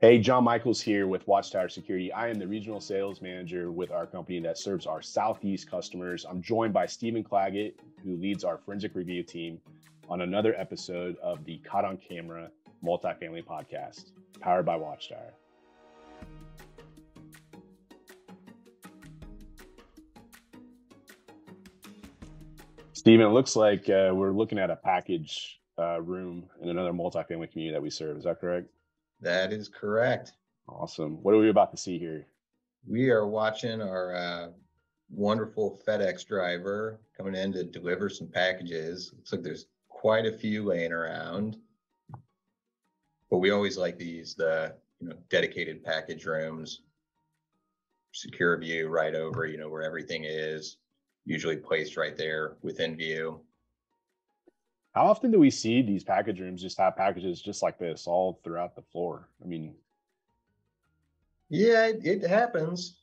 Hey, John Michaels here with Watchtower Security. I am the regional sales manager with our company that serves our Southeast customers. I'm joined by Stephen Claggett, who leads our Forensic Review team on another episode of the Caught on Camera Multifamily Podcast, powered by Watchtower. Stephen, it looks like we're looking at a package room in another multifamily community that we serve. Is that correct? That is correct. Awesome. What are we about to see here? We are watching our wonderful FedEx driver coming in to deliver some packages. Looks like there's quite a few laying around, but we always like the dedicated package rooms, secure view right over, where everything is, usually placed right there within view. How often do we see these package rooms just have packages just like this all throughout the floor? I mean, yeah, it happens.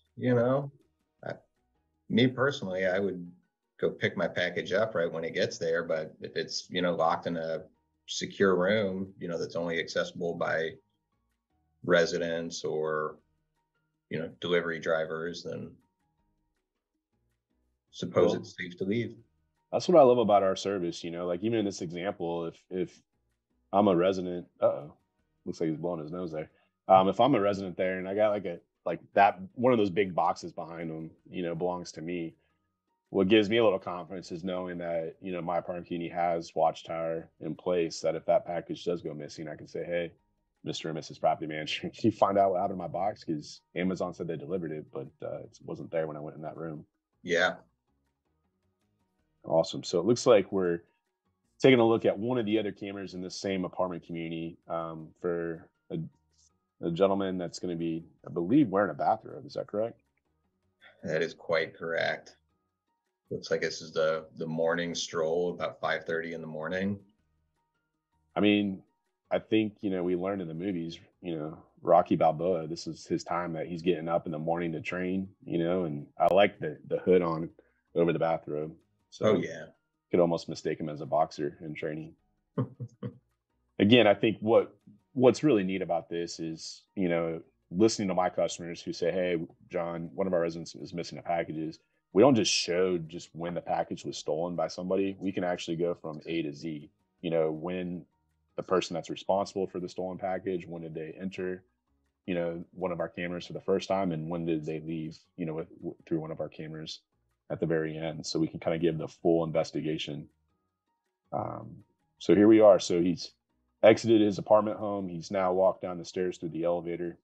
Me personally, I would go pick my package up right when it gets there. But if it's, locked in a secure room, that's only accessible by residents or, delivery drivers, then suppose it's safe to leave. That's what I love about our service. Like even in this example, if I'm a resident, looks like he's blowing his nose there. If I'm a resident there and I got like that one of those big boxes behind him, belongs to me. What gives me a little confidence is knowing that, my apartment community has Watchtower in place, that if that package does go missing, I can say, hey, Mr. and Mrs. Property Manager, can you find out what happened to my box? Because Amazon said they delivered it, but it wasn't there when I went in that room. Yeah. Awesome. So it looks like we're taking a look at one of the other cameras in this same apartment community for a gentleman that's going to be, I believe, wearing a bathrobe. Is that correct? That is quite correct. Looks like this is the morning stroll, about 5:30 in the morning. I mean, I think, we learned in the movies, Rocky Balboa, this is his time that he's getting up in the morning to train, and I like the hood on over the bathrobe. So yeah. Could almost mistake him as a boxer in training. Again, I think what's really neat about this is, listening to my customers who say, hey, John, one of our residents is missing a packages. We don't just show just when the package was stolen by somebody. We can actually go from A to Z, when the person that's responsible for the stolen package, when did they enter, one of our cameras for the first time, and when did they leave, through one of our cameras at the very end. So we can kind of give the full investigation. So here we are. So he's exited his apartment home. He's now walked down the stairs through the elevator.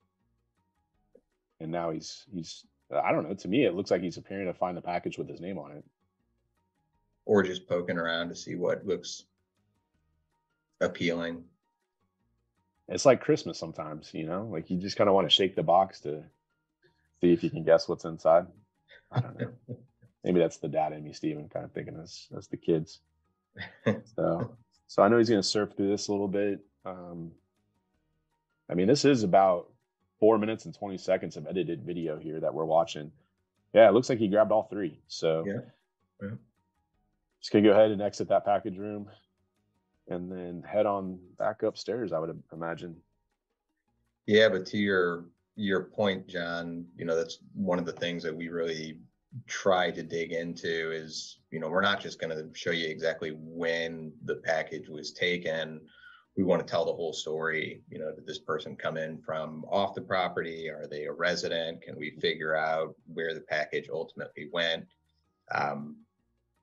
And now he's I don't know, to me, it looks like he's appearing to find the package with his name on it. Or just poking around to see what looks appealing. It's like Christmas sometimes, like you just kind of want to shake the box to see if you can guess what's inside. I don't know. Maybe that's the dad in me, Stephen, kind of thinking as the kids. So I know he's going to surf through this a little bit. I mean, this is about 4 minutes and 20 seconds of edited video here that we're watching. Yeah, it looks like he grabbed all three. So yeah. Just going to go ahead and exit that package room and then head on back upstairs, I would imagine. Yeah, but to your point, John, that's one of the things that we really try to dig into is, we're not just going to show you exactly when the package was taken. We want to tell the whole story. Did this person come in from off the property? Are they a resident? Can we figure out where the package ultimately went?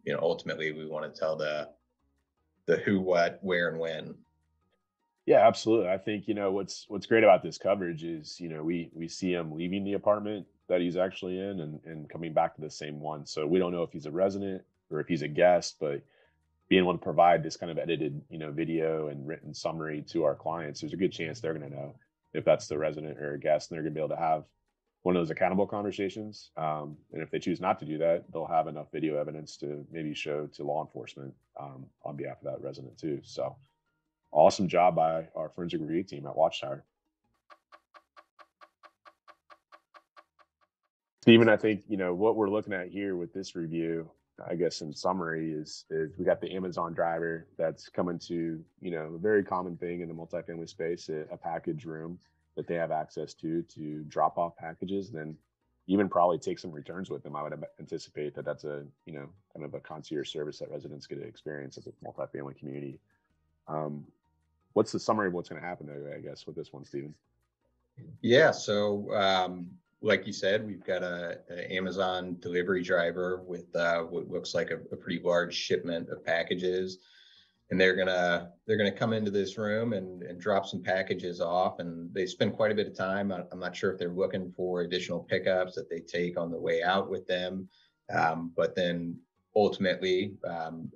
Ultimately we want to tell the who, what, where, and when. Yeah, absolutely. I think, what's great about this coverage is, we see him leaving the apartment that he's actually in and coming back to the same one. So we don't know if he's a resident or if he's a guest, but being able to provide this kind of edited, video and written summary to our clients, there's a good chance they're going to know if that's the resident or a guest, and they're going to be able to have one of those accountable conversations. And if they choose not to do that, they'll have enough video evidence to maybe show to law enforcement on behalf of that resident too. So awesome job by our forensic review team at Watchtower. Stephen, I think, what we're looking at here with this review, I guess in summary, is we got the Amazon driver that's coming to, a very common thing in the multifamily space, a package room. that they have access to drop off packages, then even probably take some returns with them. I would anticipate that that's a, kind of a concierge service that residents get to experience as a multifamily community. What's the summary of what's going to happen though, I guess, with this one, Stephen? Yeah, so like you said, we've got a Amazon delivery driver with what looks like a pretty large shipment of packages, and they're gonna come into this room and drop some packages off, and they spend quite a bit of time. I'm not sure if they're looking for additional pickups that they take on the way out with them, but then ultimately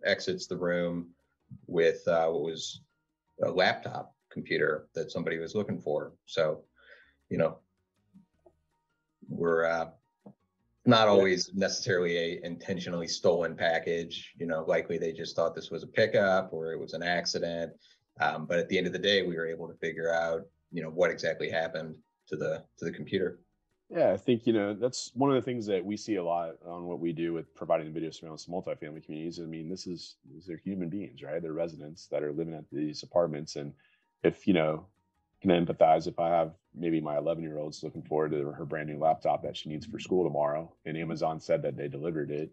exits the room with what was a laptop computer that somebody was looking for. So, we're not always necessarily a intentionally stolen package. Likely they just thought this was a pickup or it was an accident. But at the end of the day, we were able to figure out, what exactly happened to the computer. Yeah, I think, that's one of the things that we see a lot on what we do with providing video surveillance to multifamily communities. I mean, these are human beings, right? They're residents that are living at these apartments. And if, can empathize if I have maybe my 11-year-old's looking forward to her brand new laptop that she needs for school tomorrow, and Amazon said that they delivered it,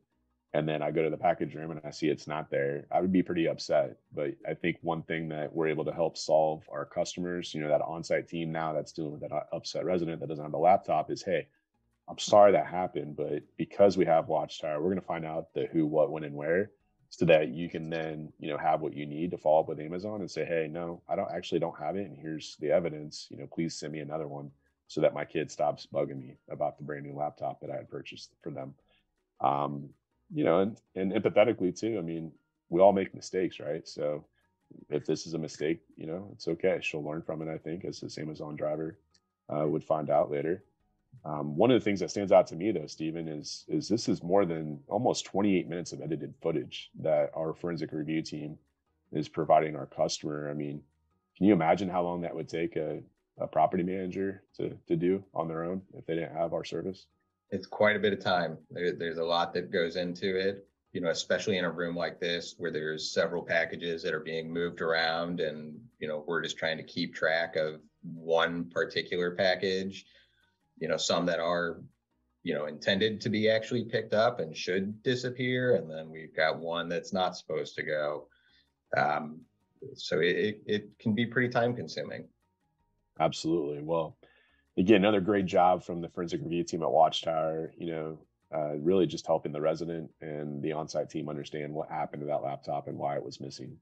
and then I go to the package room and I see it's not there, I would be pretty upset. But I think one thing that we're able to help solve our customers, that on-site team now that's dealing with that upset resident that doesn't have a laptop is, hey, I'm sorry that happened, but because we have Watchtower, we're going to find out the who, what, when, and where, so that you can then, have what you need to follow up with Amazon and say, hey, no, I don't have it, and here's the evidence. Please send me another one so that my kid stops bugging me about the brand new laptop that I had purchased for them. And empathetically too. I mean, we all make mistakes, right? So if this is a mistake, it's okay. She'll learn from it, I think, as this Amazon driver would find out later. One of the things that stands out to me, though, Stephen, is this is more than almost 28 minutes of edited footage that our forensic review team is providing our customer. I mean, can you imagine how long that would take a property manager to do on their own if they didn't have our service? It's quite a bit of time. There's a lot that goes into it, especially in a room like this where there's several packages that are being moved around, and, we're just trying to keep track of one particular package. Some that are, intended to be actually picked up and should disappear. And then we've got one that's not supposed to go. So it can be pretty time consuming. Absolutely. Well, again, another great job from the forensic review team at Watchtower, really just helping the resident and the on-site team understand what happened to that laptop and why it was missing.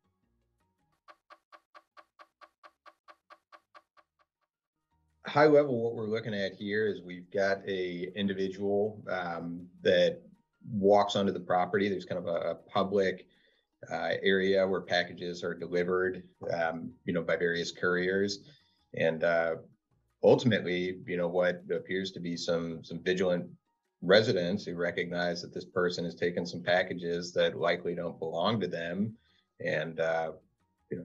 High level, what we're looking at here is we've got a individual that walks onto the property. There's kind of a public area where packages are delivered, by various couriers, and ultimately, what appears to be some vigilant residents who recognize that this person has taken some packages that likely don't belong to them, and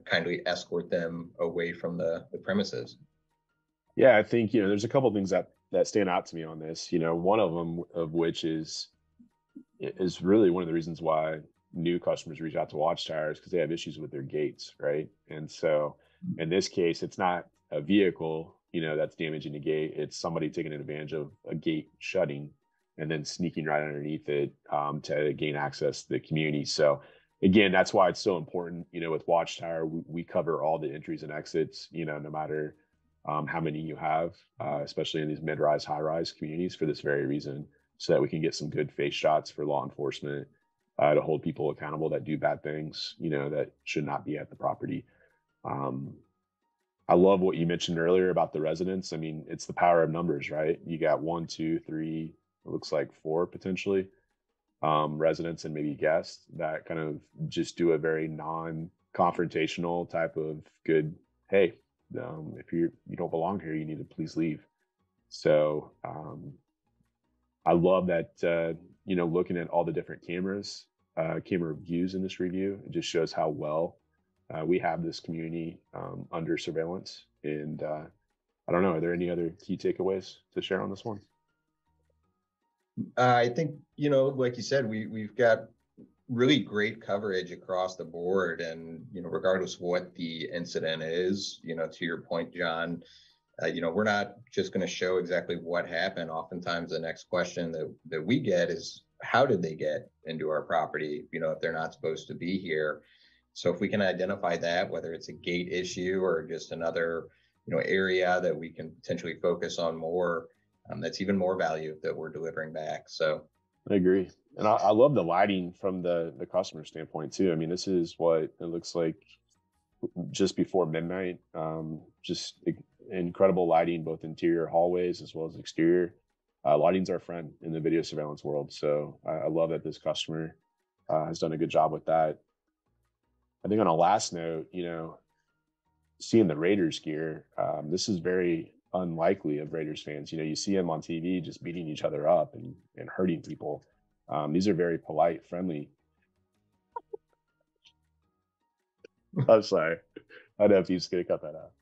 kindly escort them away from the premises. Yeah, I think, there's a couple of things that stand out to me on this, one of them of which is really one of the reasons why new customers reach out to Watchtower is because they have issues with their gates, right? And so in this case, it's not a vehicle, that's damaging the gate. It's somebody taking advantage of a gate shutting and then sneaking right underneath it to gain access to the community. So again, that's why it's so important, with Watchtower, we cover all the entries and exits, no matter how many you have, especially in these mid-rise, high-rise communities, for this very reason, so that we can get some good face shots for law enforcement to hold people accountable that do bad things, that should not be at the property. I love what you mentioned earlier about the residents. I mean, it's the power of numbers, right? You got 1, 2, 3, it looks like 4 potentially residents and maybe guests that kind of just do a very non-confrontational type of good, hey, if you don't belong here, you need to please leave. So I love that, looking at all the different camera views in this review, it just shows how well we have this community under surveillance. And I don't know, are there any other key takeaways to share on this one? I think, like you said, we've got really great coverage across the board, and regardless of what the incident is, to your point, John, We're not just going to show exactly what happened. Oftentimes, the next question that we get is, how did they get into our property? If they're not supposed to be here. So if we can identify that, whether it's a gate issue or just another, area that we can potentially focus on more, that's even more value that we're delivering back. So I agree. And I love the lighting from the customer standpoint too. I mean, this is what it looks like just before midnight. Just incredible lighting, both interior hallways as well as exterior. Lighting's our friend in the video surveillance world. So I love that this customer has done a good job with that. I think on a last note, seeing the Raiders gear, this is very unlikely of Raiders fans. You see them on TV just beating each other up and hurting people. These are very polite, friendly. I'm sorry. I know Peeps gonna cut that out.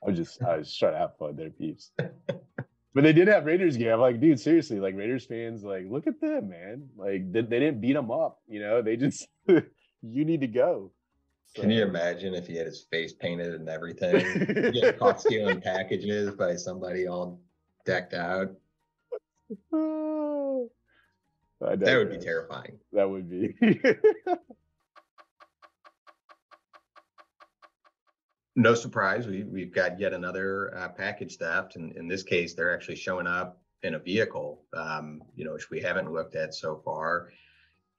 I was trying to have fun there, Peeps. But they did have Raiders gear. I'm like, dude, seriously, like Raiders fans, like, look at them, man. Like they didn't beat them up, they just you need to go. So, can you imagine if he had his face painted and everything? Get caught stealing packages by somebody all decked out. That would be terrifying. That would be. No surprise, we've got yet another package theft, and in this case, they're actually showing up in a vehicle, which we haven't looked at so far,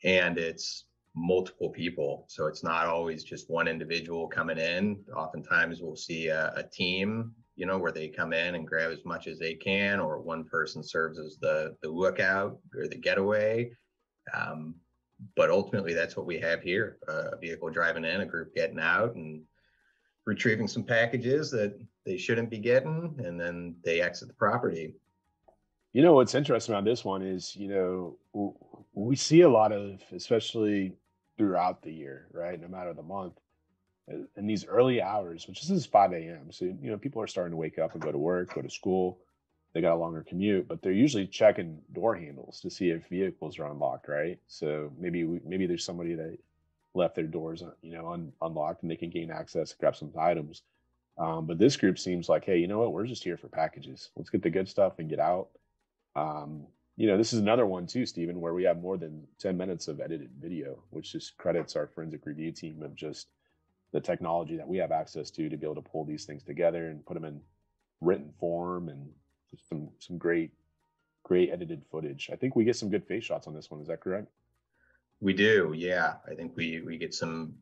and it's multiple people. So it's not always just one individual coming in. Oftentimes, we'll see a team, where they come in and grab as much as they can, or one person serves as the lookout or the getaway. But ultimately, that's what we have here: a vehicle driving in, a group getting out, and retrieving some packages that they shouldn't be getting, and then they exit the property. What's interesting about this one is, we see a lot of, especially throughout the year, right? No matter the month, in these early hours, which is 5 a.m. So, people are starting to wake up and go to work, go to school. They got a longer commute, but they're usually checking door handles to see if vehicles are unlocked, right? So maybe there's somebody that left their doors, unlocked, and they can gain access, grab some items. But this group seems like, hey, you know what? We're just here for packages. Let's get the good stuff and get out. This is another one too, Stephen, where we have more than 10 minutes of edited video, which just credits our forensic review team of just the technology that we have access to be able to pull these things together and put them in written form, and just some great edited footage. I think we get some good face shots on this one. Is that correct? We do, yeah. I think we get some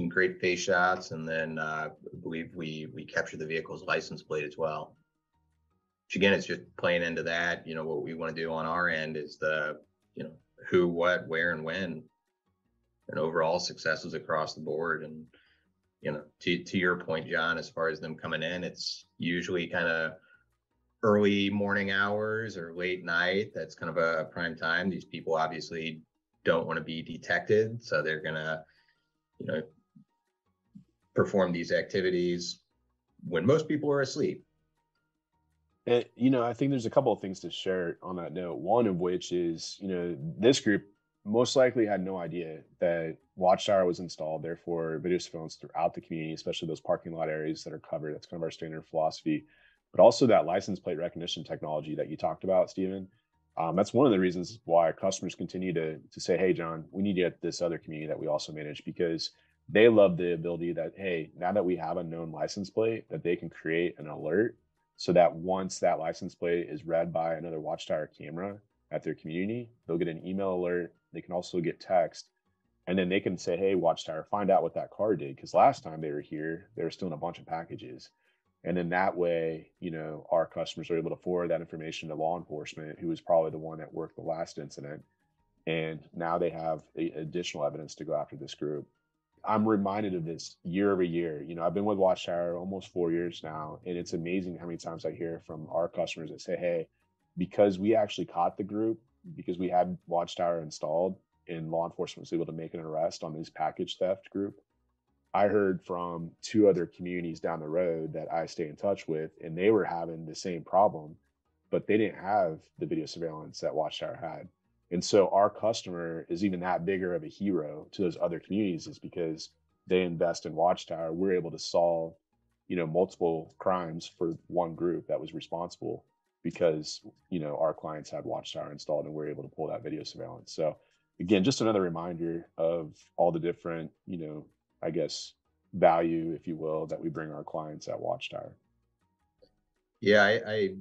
great face shots, and then I believe we capture the vehicle's license plate as well. Which again, it's just playing into that. What we want to do on our end is the who, what, where, and when, and overall successes across the board. And to your point, John, as far as them coming in, it's usually kind of early morning hours or late night. That's kind of a prime time. These people obviously don't want to be detected, so they're gonna perform these activities when most people are asleep. And, I think there's a couple of things to share on that note. One of which is, this group most likely had no idea that Watchtower was installed. Therefore, video surveillance throughout the community, especially those parking lot areas that are covered. That's kind of our standard philosophy. But also that license plate recognition technology that you talked about, Stephen. That's one of the reasons why customers continue to say, hey, John, we need to get this other community that we also manage, because they love the ability that, hey, now that we have a known license plate, that they can create an alert so that once that license plate is read by another Watchtower camera at their community, they'll get an email alert. They can also get text, and then they can say, hey, Watchtower, find out what that car did, because last time they were here, they were stealing a bunch of packages. And then that way, our customers are able to forward that information to law enforcement, who was probably the one that worked the last incident. And now they have additional evidence to go after this group. I'm reminded of this year over year. I've been with Watchtower almost 4 years now, and it's amazing how many times I hear from our customers that say, hey, because we actually caught the group, because we had Watchtower installed and law enforcement was able to make an arrest on this package theft group, I heard from 2 other communities down the road that I stay in touch with, and they were having the same problem, but they didn't have the video surveillance that Watchtower had. And so our customer is even that bigger of a hero to those other communities, is because they invest in Watchtower. We're able to solve multiple crimes for one group that was responsible because, our clients had Watchtower installed and we were able to pull that video surveillance. So again, just another reminder of all the different, I guess, value, if you will, that we bring our clients at Watchtower. Yeah, I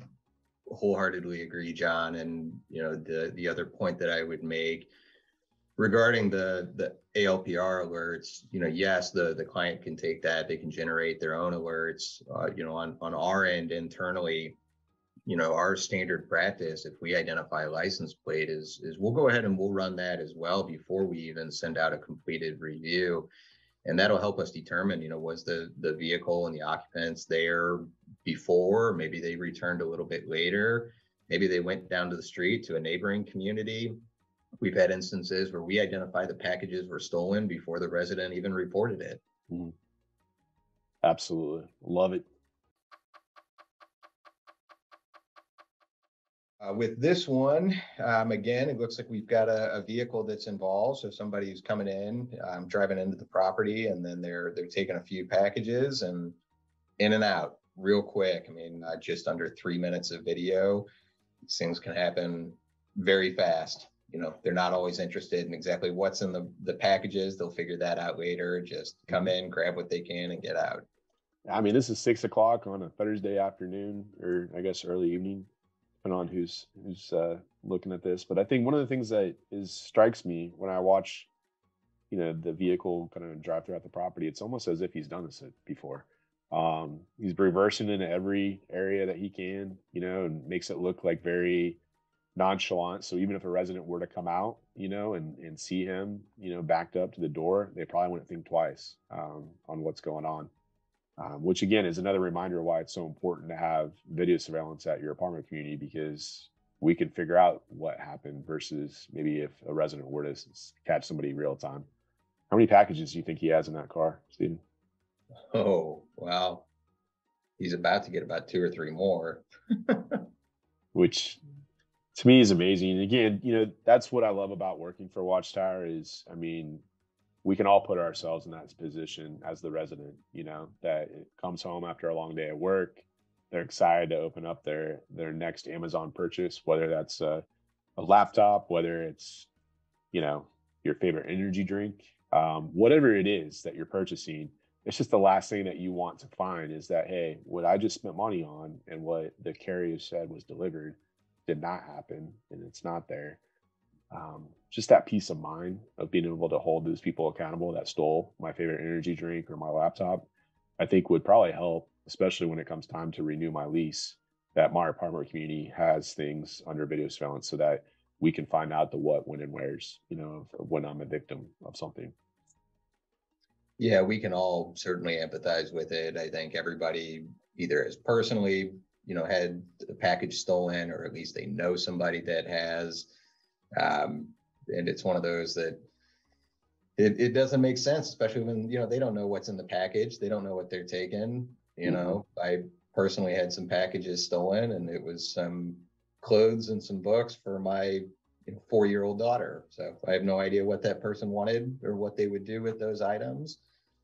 wholeheartedly agree, John. And, the other point that I would make regarding the ALPR alerts, yes, the client can take that, they can generate their own alerts, on our end internally. Our standard practice, if we identify a license plate, is we'll go ahead and we'll run that as well before we even send out a completed review. And that'll help us determine, was the vehicle and the occupants there before? Maybe they returned a little bit later. Maybe they went down to the street to a neighboring community. We've had instances where we identify the packages were stolen before the resident even reported it. Mm-hmm. Absolutely. Love it. With this one, again, it looks like we've got a vehicle that's involved. So somebody who's coming in, driving into the property, and then they're taking a few packages and in and out real quick. I mean, just under 3 minutes of video. These things can happen very fast. They're not always interested in exactly what's in the packages. They'll figure that out later. Just come in, grab what they can, and get out. I mean, this is 6 o'clock on a Thursday afternoon, or I guess early evening, depending on who's looking at this. But I think one of the things that strikes me when I watch, the vehicle kind of drive throughout the property, it's almost as if he's done this before. He's reversing into every area that he can, and makes it look like very nonchalant. So even if a resident were to come out, and see him, backed up to the door, they probably wouldn't think twice on what's going on. Which again is another reminder why it's so important to have video surveillance at your apartment community, because we can figure out what happened versus maybe if a resident were to catch somebody real time. How many packages do you think he has in that car, Stephen? Oh, wow. He's about to get about 2 or 3 more. Which to me is amazing. And again, that's what I love about working for Watchtower is, I mean, we can all put ourselves in that position as the resident, that it comes home after a long day at work. They're excited to open up their next Amazon purchase, whether that's a laptop, whether it's, your favorite energy drink, whatever it is that you're purchasing. It's just the last thing that you want to find is that, hey, what I just spent money on and what the carrier said was delivered did not happen, and it's not there. Just that peace of mind of being able to hold those people accountable that stole my favorite energy drink or my laptop, I think would probably help, especially when it comes time to renew my lease, that my apartment community has things under video surveillance so that we can find out the what, when, and where's, when I'm a victim of something. Yeah, we can all certainly empathize with it. I think everybody either has personally, had a package stolen, or at least they know somebody that has. And it's one of those that it doesn't make sense, especially when, they don't know what's in the package. They don't know what they're taking. I personally had some packages stolen, and it was some clothes and some books for my 4-year-old daughter. So I have no idea what that person wanted or what they would do with those items.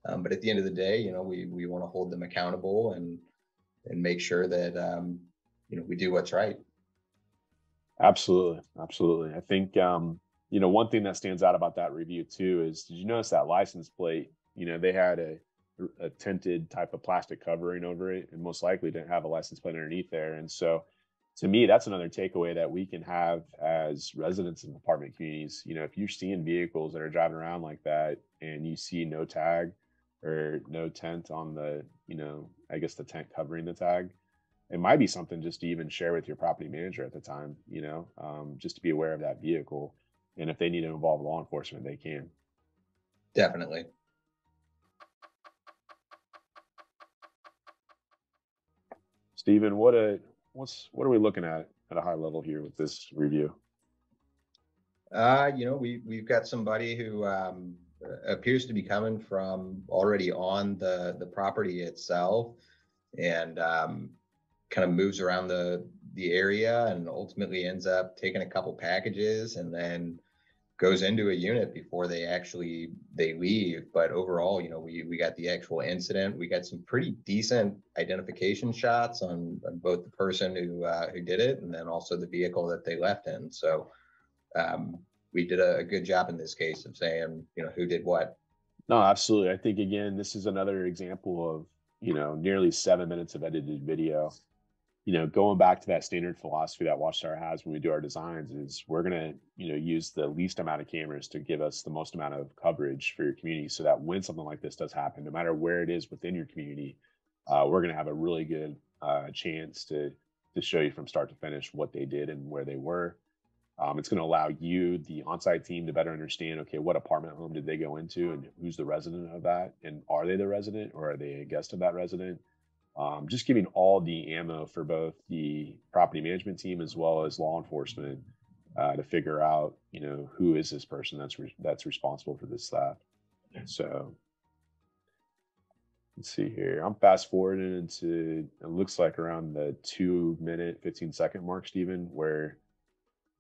But at the end of the day, we want to hold them accountable and make sure that, we do what's right. Absolutely. Absolutely. I think, one thing that stands out about that review too is, did you notice that license plate, they had a tinted type of plastic covering over it, and most likely didn't have a license plate underneath there. And so to me, that's another takeaway that we can have as residents in apartment communities. If you're seeing vehicles that are driving around like that and you see no tag or no tent on the, I guess the tent covering the tag, it might be something just to even share with your property manager at the time, just to be aware of that vehicle. And if they need to involve law enforcement, they can. Definitely. Stephen, what are we looking at a high level here with this review? We've got somebody who appears to be coming from already on the property itself, and kind of moves around the area and ultimately ends up taking a couple packages and then goes into a unit before they leave. But overall, we got the actual incident. We got some pretty decent identification shots on both the person who did it, and then also the vehicle that they left in. So we did a good job in this case of saying, who did what. No, absolutely. I think, again, this is another example of, nearly 7 minutes of edited video. Going back to that standard philosophy that Watchtower has when we do our designs is we're going to, use the least amount of cameras to give us the most amount of coverage for your community, so that when something like this does happen, no matter where it is within your community, we're going to have a really good chance to show you from start to finish what they did and where they were. It's going to allow you, the on-site team, to better understand, okay, what apartment home did they go into and who's the resident of that? And are they the resident or are they a guest of that resident? Just giving all the ammo for both the property management team as well as law enforcement to figure out, who is this person that's responsible for this theft. So let's see here. I'm fast forwarding into, it looks like around the 2-minute, 15-second mark, Stephen, where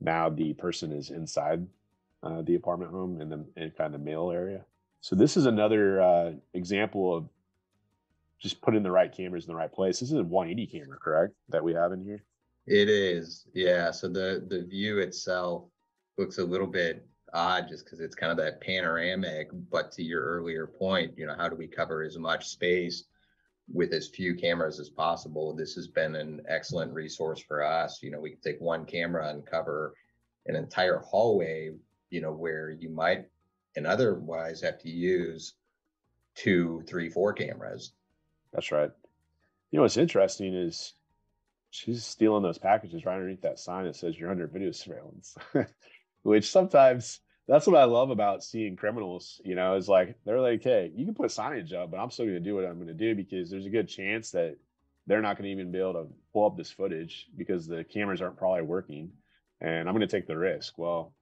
now the person is inside the apartment home in kind of the mail area. So this is another example of just putting the right cameras in the right place. This is a 180 camera, correct, that we have in here? It is, yeah. So the view itself looks a little bit odd just because it's kind of that panoramic. But to your earlier point, how do we cover as much space with as few cameras as possible? This has been an excellent resource for us. We can take one camera and cover an entire hallway, where you might and otherwise have to use 2, 3, 4 cameras. That's right. What's interesting is she's stealing those packages right underneath that sign that says you're under video surveillance, which sometimes that's what I love about seeing criminals, is like, they're like, hey, you can put signage up, but I'm still going to do what I'm going to do because there's a good chance that they're not going to even be able to pull up this footage because the cameras aren't probably working, and I'm going to take the risk. Well,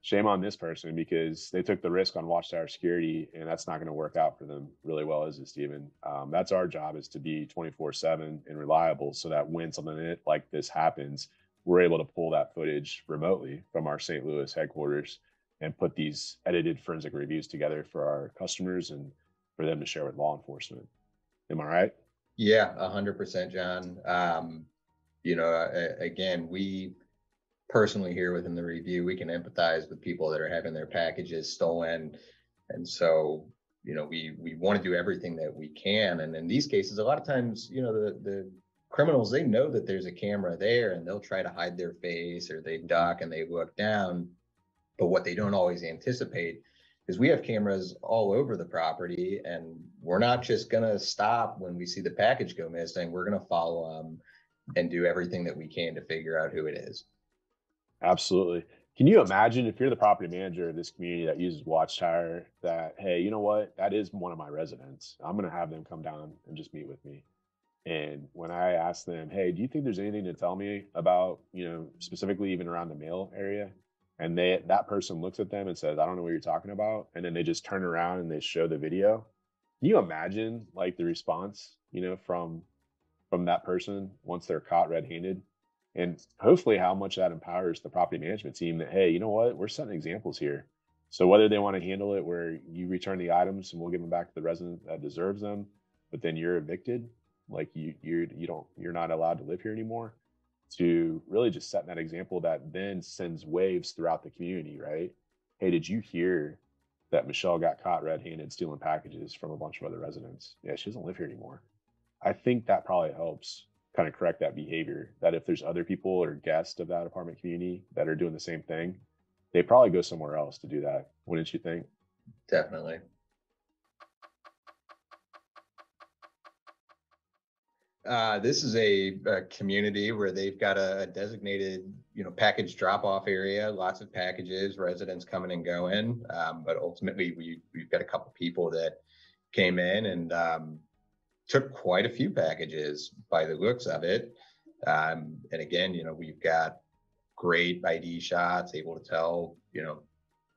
shame on this person because they took the risk on Watchtower Security, and that's not going to work out for them really well, is it, Stephen? That's our job, is to be 24/7 and reliable, so that when something like this happens, we're able to pull that footage remotely from our St. Louis headquarters and put these edited forensic reviews together for our customers and for them to share with law enforcement. Am I right? Yeah, 100%, John. Again, we personally here within the review, we can empathize with people that are having their packages stolen. And so, we want to do everything that we can. And in these cases, a lot of times, the criminals, they know that there's a camera there and they'll try to hide their face, or they duck and they look down. But what they don't always anticipate is we have cameras all over the property, and we're not just going to stop when we see the package go missing. We're going to follow them and do everything that we can to figure out who it is. Absolutely. Can you imagine if you're the property manager of this community that uses Watchtower, that, hey, you know what? That is one of my residents. I'm going to have them come down and just meet with me. And when I ask them, hey, do you think there's anything to tell me about, specifically even around the mail area? And that person looks at them and says, I don't know what you're talking about. And then they just turn around and they show the video. Can you imagine like the response, from that person once they're caught red-handed? And hopefully how much that empowers the property management team that, hey, you know what, we're setting examples here. So whether they want to handle it where you return the items and we'll give them back to the resident that deserves them, but then you're evicted, like you're not allowed to live here anymore, to really just setting that example that then sends waves throughout the community, right? Hey, did you hear that Michelle got caught red-handed stealing packages from a bunch of other residents? Yeah, she doesn't live here anymore. I think that probably helps kind of correct that behavior, that if there's other people or guests of that apartment community that are doing the same thing, they probably go somewhere else to do that. Wouldn't you think? Definitely. This is a community where they've got a designated, package drop-off area, lots of packages, residents coming and going. But ultimately, we've got a couple people that came in and took quite a few packages by the looks of it. And again, we've got great ID shots, able to tell,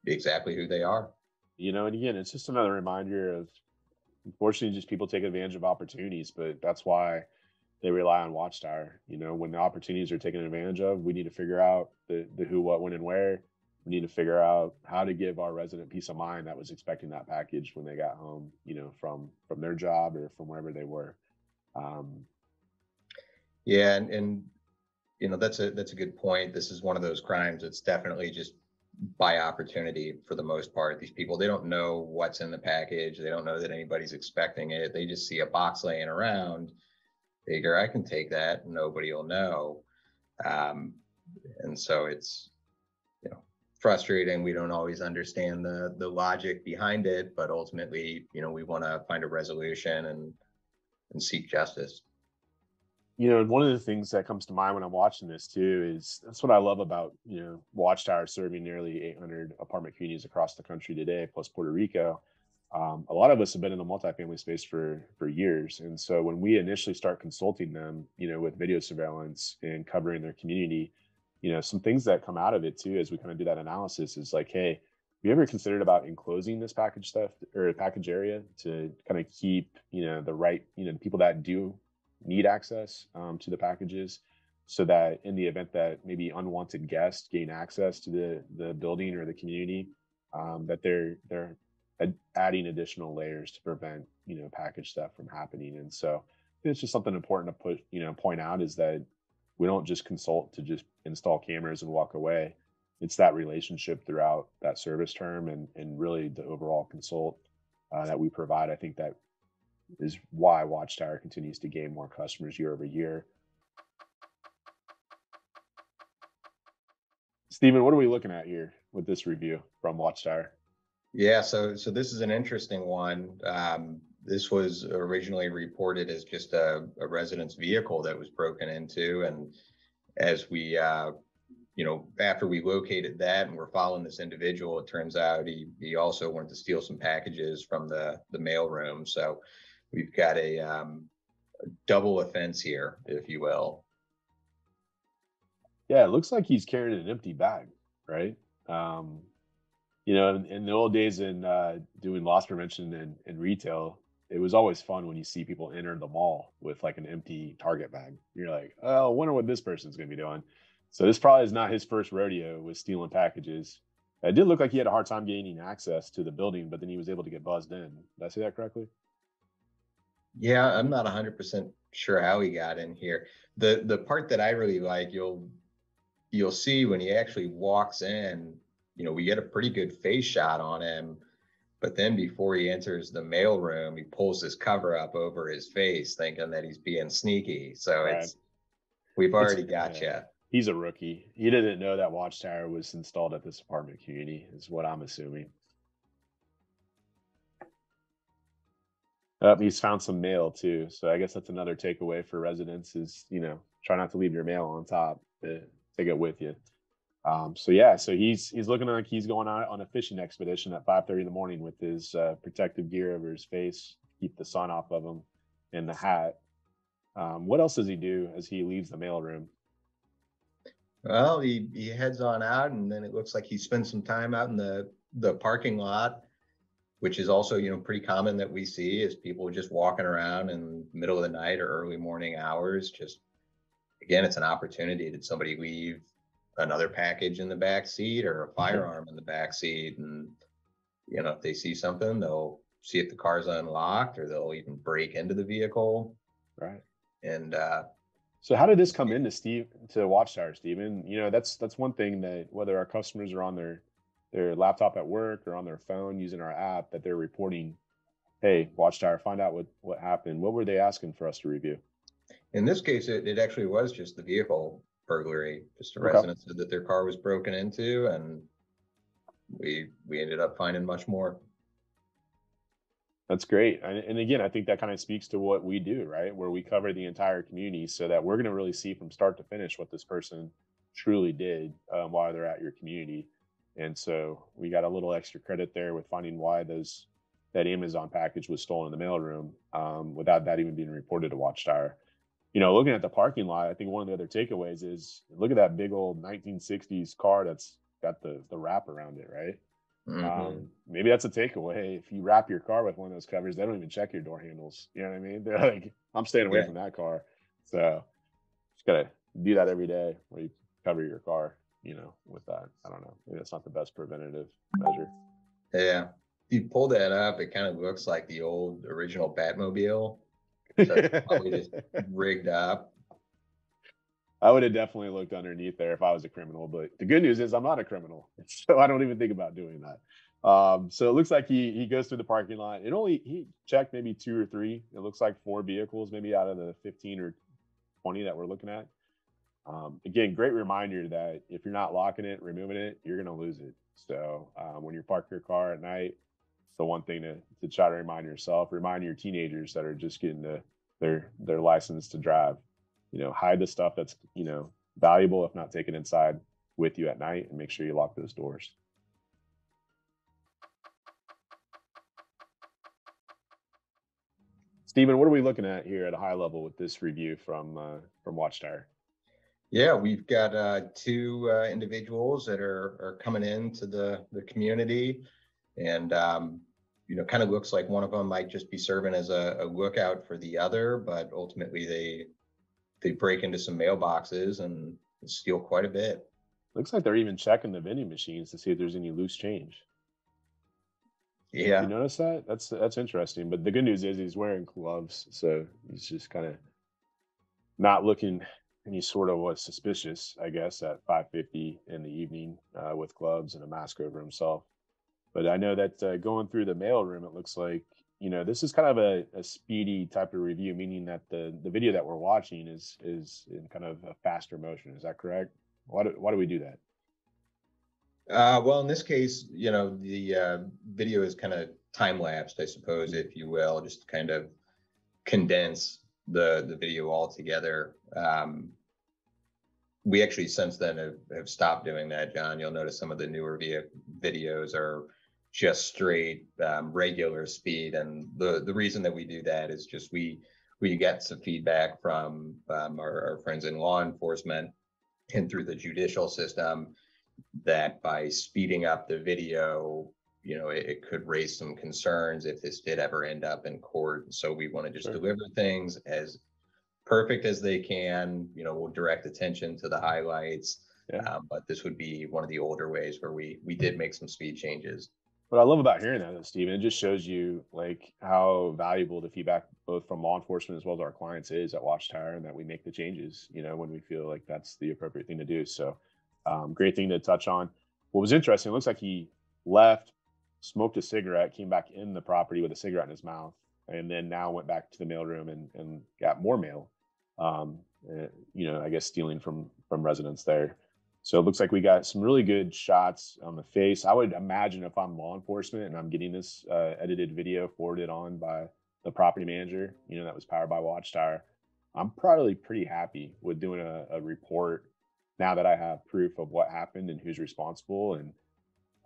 exactly who they are. And again, it's just another reminder of, unfortunately, just people take advantage of opportunities, but that's why they rely on Watchtower. When the opportunities are taken advantage of, we need to figure out the who, what, when, and where, We need to figure out how to give our resident peace of mind that was expecting that package when they got home, from their job or from wherever they were. Yeah, and that's a good point. This is one of those crimes that's definitely just by opportunity for the most part. These people, they don't know what's in the package. They don't know that anybody's expecting it. They just see a box laying around, figure I can take that, nobody will know. And so it's frustrating. We don't always understand the logic behind it, but ultimately, we want to find a resolution and seek justice. One of the things that comes to mind when I'm watching this too is that's what I love about, Watchtower serving nearly 800 apartment communities across the country today, plus Puerto Rico. A lot of us have been in the multifamily space for years. And so when we initially start consulting them, with video surveillance and covering their community, some things that come out of it too, as we kind of do that analysis is like, hey, have you ever considered about enclosing this package stuff or package area to kind of keep, the right, the people that do need access to the packages, so that in the event that maybe unwanted guests gain access to the building or the community, that they're adding additional layers to prevent package stuff from happening. And so it's just something important to point out, is that we don't just consult to just install cameras and walk away. It's that relationship throughout that service term and really the overall consult that we provide. I think that is why Watchtower continues to gain more customers year over year. Stephen, what are we looking at here with this review from Watchtower? Yeah, so this is an interesting one. This was originally reported as just a resident's vehicle that was broken into, and as we after we located that and we're following this individual, it turns out he also wanted to steal some packages from the mail room. So we've got a double offense here, if you will. Yeah, it looks like he's carrying an empty bag, right? In the old days in doing loss prevention and retail, it was always fun when you see people enter the mall with like an empty Target bag. You're like, oh, I wonder what this person's going to be doing. So this probably is not his first rodeo with stealing packages. It did look like he had a hard time gaining access to the building, but then he was able to get buzzed in. Did I say that correctly? Yeah, I'm not 100% sure how he got in here. The part that I really like, you'll see when he actually walks in, we get a pretty good face shot on him. But then before he enters the mailroom, he pulls his cover up over his face, thinking that he's being sneaky. So Right. we've already got you. He's a rookie. He didn't know that Watchtower was installed at this apartment community, is what I'm assuming. He's found some mail too. So I guess that's another takeaway for residents is, try not to leave your mail on top. Take it with you. So he's looking like he's going out on a fishing expedition at 5:30 in the morning with his protective gear over his face, keep the sun off of him, and the hat. What else does he do as he leaves the mailroom? Well, he heads on out, and then it looks like he spends some time out in the parking lot, which is also pretty common that we see is people just walking around in the middle of the night or early morning hours. Just again, it's an opportunity. Did somebody leave another package in the back seat or a firearm in the back seat? And if they see something, they'll see if the car's unlocked, or they'll even break into the vehicle. Right. And so how did this come into to Watchtower, Stephen? That's one thing, that whether our customers are on their laptop at work or on their phone using our app, that they're reporting, hey, Watchtower, find out what happened. What were they asking for us to review? In this case, it actually was just the vehicle burglary. Just a resident said that their car was broken into, and we ended up finding much more. That's great. And again, I think that kind of speaks to what we do, right? Where we cover the entire community so that we're going to really see from start to finish what this person truly did while they're at your community. And so we got a little extra credit there with finding why that Amazon package was stolen in the mailroom without that even being reported to Watchtower. Looking at the parking lot, I think one of the other takeaways is look at that big old 1960s car that's got the wrap around it, right? Mm-hmm. Maybe that's a takeaway. If you wrap your car with one of those covers, they don't even check your door handles. You know what I mean? They're like, I'm staying away from that car. So just gotta do that every day where you cover your car. with that. I don't know. Maybe that's not the best preventative measure. Yeah. If you pull that up, it kind of looks like the old original Batmobile. So it's probably just rigged up. I would have definitely looked underneath there if I was a criminal, but the good news is I'm not a criminal, so I don't even think about doing that. So it looks like he goes through the parking lot. He checked maybe 2 or 3. It looks like 4 vehicles, maybe out of the 15 or 20 that we're looking at. Again, great reminder that if you're not locking it, removing it, you're going to lose it. So when you park your car at night, it's the one thing to try to remind yourself, remind your teenagers that are just getting their license to drive. Hide the stuff that's, valuable, if not taken inside with you at night, and make sure you lock those doors. Stephen, what are we looking at here at a high level with this review from Watchtower? Yeah, we've got 2 individuals that are coming into the community, and kind of looks like one of them might just be serving as a lookout for the other, but ultimately they break into some mailboxes and steal quite a bit. Looks like they're even checking the vending machines to see if there's any loose change. Yeah. You notice that? That's interesting. But the good news is he's wearing gloves, so he's just kind of not looking any sort of suspicious, I guess, at 5:50 in the evening with gloves and a mask over himself. But I know that going through the mail room, it looks like, this is kind of a speedy type of review, meaning that the video that we're watching is in kind of a faster motion. Is that correct? Why do we do that? Well, in this case, the video is kind of time lapsed, I suppose, if you will, just to kind of condense the video altogether. We actually since then have stopped doing that, John. You'll notice some of the newer videos are just straight regular speed, and the reason that we do that is just we get some feedback from our friends in law enforcement and through the judicial system that by speeding up the video, it could raise some concerns if this did ever end up in court. So we want to just deliver things as perfect as they can. We'll direct attention to the highlights, but this would be one of the older ways where we did make some speed changes. What I love about hearing that, Stephen, it just shows you like how valuable the feedback both from law enforcement as well as our clients is at Watchtower, and that we make the changes, when we feel like that's the appropriate thing to do. So great thing to touch on. What was interesting, it looks like he left, smoked a cigarette, came back in the property with a cigarette in his mouth, and then now went back to the mailroom and got more mail, I guess stealing from residents there. So it looks like we got some really good shots on the face. I would imagine if I'm law enforcement and I'm getting this edited video forwarded on by the property manager, that was powered by Watchtower, I'm probably pretty happy with doing a report now that I have proof of what happened and who's responsible. And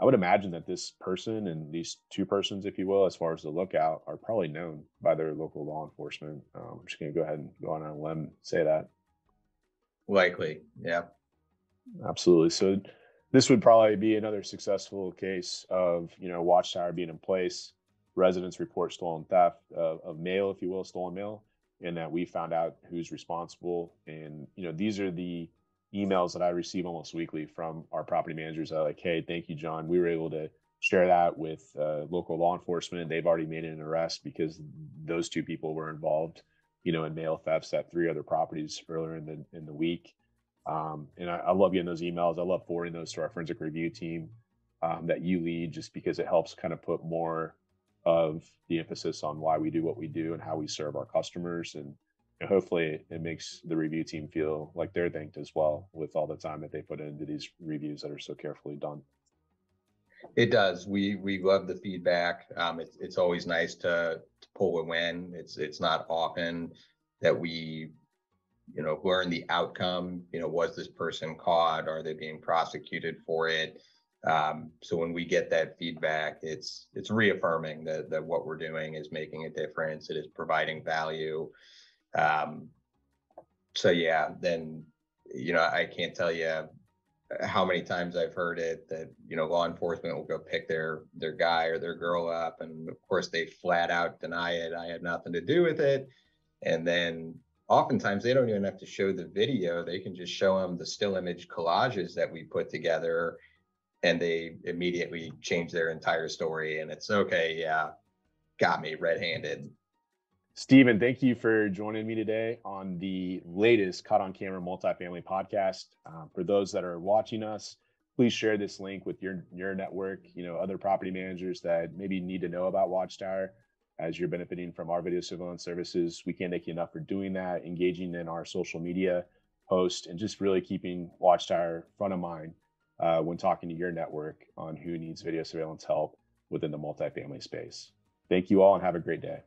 I would imagine that this person and these 2 persons, if you will, as far as the lookout, are probably known by their local law enforcement. I'm just going to go ahead and go on a limb and say that. Likely, yeah. Absolutely. So this would probably be another successful case of, Watchtower being in place, residents report stolen theft of mail, if you will, stolen mail, and that we found out who's responsible. And, these are the emails that I receive almost weekly from our property managers that are like, hey, thank you, John. We were able to share that with local law enforcement. They've already made an arrest because those 2 people were involved, in mail thefts at 3 other properties earlier in the week. And I love getting those emails. I love forwarding those to our forensic review team that you lead, just because it helps kind of put more of the emphasis on why we do what we do and how we serve our customers. And hopefully it makes the review team feel like they're thanked as well with all the time that they put into these reviews that are so carefully done. It does. We love the feedback. It's always nice to pull a win. It's not often that we learn the outcome. Was this person caught? Are they being prosecuted for it? So when we get that feedback, it's reaffirming that what we're doing is making a difference. It is providing value. So yeah, then I can't tell you how many times I've heard it that law enforcement will go pick their guy or their girl up, and of course they flat out deny it. I had nothing to do with it, and then oftentimes they don't even have to show the video. They can just show them the still image collages that we put together, and they immediately change their entire story. And it's okay. Yeah, got me red-handed. Stephen, thank you for joining me today on the latest Caught on Camera Multifamily podcast. For those that are watching us, please share this link with your network, other property managers that maybe need to know about Watchtower as you're benefiting from our video surveillance services. We can't thank you enough for doing that, engaging in our social media posts, and just really keeping Watchtower front of mind when talking to your network on who needs video surveillance help within the multifamily space. Thank you all and have a great day.